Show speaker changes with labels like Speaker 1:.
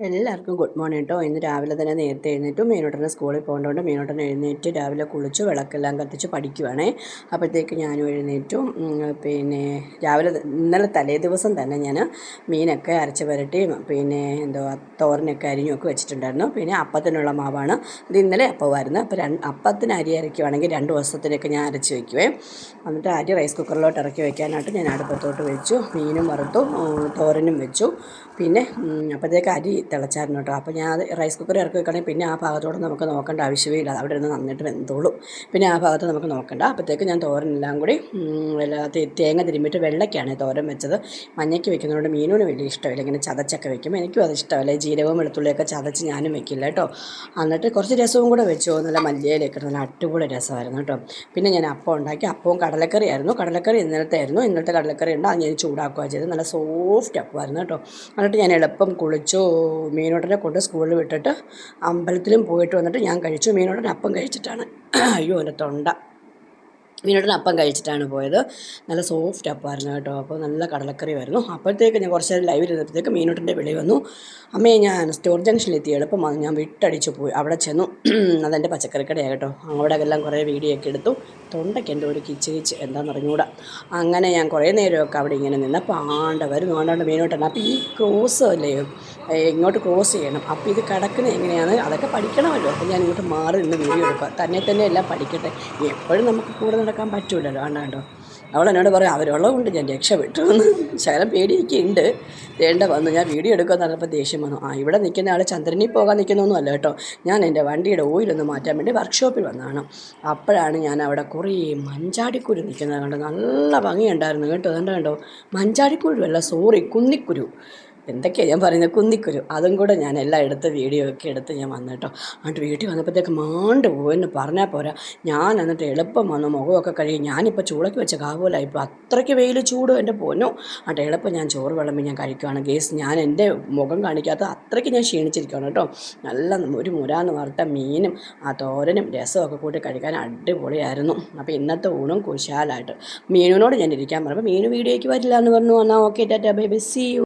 Speaker 1: എല്ലാവർക്കും good morning കേട്ടോ. ഇന്ന് രാവിലെ തന്നെ നേരത്തെ എഴുന്നേറ്റു. മീനോട്ടനെ സ്കൂളിൽ പോകേണ്ടതുകൊണ്ട് മീനോട്ടനെ എഴുന്നേറ്റ് രാവിലെ കുളിച്ചു വിളക്കെല്ലാം കത്തിച്ച് പഠിക്കുവാണേ. അപ്പോഴത്തേക്ക് ഞാനും എഴുന്നേറ്റു. പിന്നെ രാവിലെ ഇന്നലെ തലേ ദിവസം തന്നെ ഞാൻ മീനൊക്കെ അരച്ച് പുരട്ടി തോരനൊക്കെ അരിഞ്ഞൊക്കെ വെച്ചിട്ടുണ്ടായിരുന്നു. പിന്നെ അപ്പത്തിനുള്ള മാവാണ് ഇത്. ഇന്നലെ അപ്പമായിരുന്നു. അപ്പോൾ അപ്പത്തിന് അരി അരയ്ക്കുവാണെങ്കിൽ 2 ദിവസത്തിനൊക്കെ ഞാൻ അരച്ച് വയ്ക്കുവേ. എന്നിട്ട് അരി റൈസ് കുക്കറിലോട്ട് ഇറക്കി വയ്ക്കാനായിട്ട് ഞാൻ അടുപ്പത്തോട്ട് വെച്ചു. മീനും വറുത്തു, തോരനും വെച്ചു. പിന്നെ അപ്പോഴത്തേക്ക് അരി തിളച്ചായിരുന്നു കേട്ടോ. അപ്പോൾ ഞാൻ അത് റൈസ് കുക്കറിൽ ഇറക്കി വെക്കുകയാണെങ്കിൽ പിന്നെ ആ ഭാഗത്തോടെ നമുക്ക് നോക്കേണ്ട ആവശ്യമേ ഇല്ല, അവിടെ ഇരുന്ന് നന്നായിട്ട് വെന്തോളും. പിന്നെ ആ ഭാഗത്ത് നമുക്ക് നോക്കണ്ട. അപ്പോഴത്തേക്ക് ഞാൻ തോരനെല്ലാം കൂടി തേങ്ങ തിരുമ്മിയിട്ട് വെള്ളയ്ക്കാണ് തോരൻ വെച്ചത്. മഞ്ഞയ്ക്ക് വെക്കുന്നതുകൊണ്ട് മീനൂന് വലിയ ഇഷ്ടമില്ല, ഇങ്ങനെ ചതച്ചൊക്കെ വെക്കും. എനിക്കും അത് ഇഷ്ടമല്ല, ജീരകവും വെളുത്തുള്ളിയൊക്കെ ചതച്ച് ഞാനും വെക്കില്ല കേട്ടോ. എന്നിട്ട് കുറച്ച് രസവും കൂടെ വെച്ചു, നല്ല മല്ലിയിലൊക്കെ നല്ല അടിപൊളി രസമായിരുന്നു കേട്ടോ. പിന്നെ ഞാൻ അപ്പം ഉണ്ടാക്കി. അപ്പവും കടലക്കറി ആയിരുന്നു. കടലക്കറി ഇന്നലത്തെ കടലക്കറി ഉണ്ട്, അത് ഞാൻ ചൂടാക്കുകയാണ് ചെയ്തത്. നല്ല സോഫ്റ്റ് അപ്പമായിരുന്നു കേട്ടോ. എന്നിട്ട് ഞാൻ എളുപ്പം കുളിച്ചു, മീനോട്ടനെ കൊണ്ട് സ്കൂളിൽ വിട്ടിട്ട് അമ്പലത്തിലും പോയിട്ട് വന്നിട്ട് ഞാൻ കഴിച്ചു. മീനോട്ടൻ അപ്പം കഴിച്ചിട്ടാണ് അയ്യോ എൻ്റെ തൊണ്ട മീനോട്ടൻ അപ്പം കഴിച്ചിട്ടാണ് പോയത്. നല്ല സോഫ്റ്റ് അപ്പമായിരുന്നു കേട്ടോ. അപ്പോൾ നല്ല കടലക്കറി വരുന്നു. അപ്പോഴത്തേക്ക് ഞാൻ കുറച്ച് നേരം ലൈവിൽ ഇരുന്നപ്പോഴത്തേക്ക് മീനോട്ടൻ്റെ വിളി വന്നു. അമ്മയെ ഞാൻ സ്റ്റോർ ജംഗ്ഷനിലെത്തി, എളുപ്പം വന്നു. ഞാൻ വിട്ടടിച്ച് പോയി, അവിടെ ചെന്നു. അതെൻ്റെ പച്ചക്കറിക്കടയാണ് കേട്ടോ. അവിടെ എല്ലാം കുറേ വീഡിയോ ഒക്കെ എടുത്തു. തൊണ്ടയ്ക്ക് എൻ്റെ ഒരു കിച്ച് എന്താണെന്ന് അറിഞ്ഞുകൂടാ. അങ്ങനെ ഞാൻ കുറേ നേരമൊക്കെ അവിടെ ഇങ്ങനെ നിന്നപ്പോൾ ആണ്ടാണ്ട് മീനോട്ടൻ. അപ്പോൾ ഈ ക്രോസ് അല്ലേ, ഇങ്ങോട്ട് ക്രോസ് ചെയ്യണം. അപ്പോൾ ഇത് കിടക്കുന്നത് എങ്ങനെയാണ് അതൊക്കെ പഠിക്കണമല്ലോ. അപ്പോൾ ഞാൻ ഇങ്ങോട്ട് മാറി നിന്ന് വീഡിയോ എടുക്കുക. തന്നെ എല്ലാം പഠിക്കട്ടെ. എപ്പോഴും നമുക്ക് കൂടെ നടക്കാൻ പറ്റൂലല്ലോ. ആണ്ടാണ്ടോ അവൾ എന്നോട് പറയും അവരുള്ളതുകൊണ്ട് ഞാൻ രക്ഷപ്പെട്ടു എന്ന്. ശകലം പേടിയൊക്കെ ഉണ്ട്. വേണ്ട വന്നു ഞാൻ വീഡിയോ എടുക്കുമെന്ന് പറഞ്ഞപ്പോൾ ദേഷ്യം വന്നു. ഇവിടെ നിൽക്കുന്ന ആൾ ചന്ദ്രനിൽ പോകാൻ നിൽക്കുന്നൊന്നും അല്ല കേട്ടോ. ഞാൻ എൻ്റെ വണ്ടിയുടെ ഓയിലൊന്ന് മാറ്റാൻ വേണ്ടി വർക്ക്ഷോപ്പിൽ വന്നതാണ്. അപ്പോഴാണ് ഞാൻ അവിടെ കുറേ മഞ്ചാടിക്കുരു നിൽക്കുന്നത് കണ്ടോ. നല്ല ഭംഗിയുണ്ടായിരുന്നു കേട്ടോ. കണ്ടോ, മഞ്ചാടിക്കുരു അല്ല, സോറി, കുന്നിക്കുരു. എന്തൊക്കെയാണ് ഞാൻ പറയുന്നത്, കുന്നിക്കുരു. അതും കൂടെ ഞാൻ എല്ലാം എടുത്ത് വീഡിയോ ഒക്കെ എടുത്ത് ഞാൻ വന്നു കേട്ടോ. എന്നിട്ട് വീട്ടിൽ വന്നപ്പോഴത്തേക്ക് മാണ്ട് പോയെന്ന് പറഞ്ഞാൽ പോരാ. ഞാൻ എന്നിട്ട് എളുപ്പം വന്നു, മുഖമൊക്കെ കഴുകി. ഞാനിപ്പോൾ ചൂളയ്ക്ക് വെച്ച കാവൂലായി. ഇപ്പോൾ അത്രയ്ക്ക് വെയിൽ ചൂട് എൻ്റെ പൊന്നോ. എന്നിട്ട് എളുപ്പം ഞാൻ ചോറ് വിളമ്പി ഞാൻ കഴിക്കുകയാണ് ഗേസ്. ഞാൻ എൻ്റെ മുഖം കാണിക്കാത്ത അത്രയ്ക്ക് ഞാൻ ക്ഷീണിച്ചിരിക്കുകയാണ് കേട്ടോ. നല്ല ഒരു മുരാന്ന് വറുത്ത മീനും ആ തോരനും രസമൊക്കെ കൂട്ടി കഴിക്കാൻ അടിപൊളിയായിരുന്നു. അപ്പോൾ ഇന്നത്തെ ഊണും കുശാലായിട്ട്. മീനുവിനോട് ഞാൻ ഇരിക്കാൻ പറഞ്ഞപ്പോൾ മീനു വീഡിയോയ്ക്ക് വരില്ല എന്ന് പറഞ്ഞു. എന്നാൽ okay, tata bye bye, see U.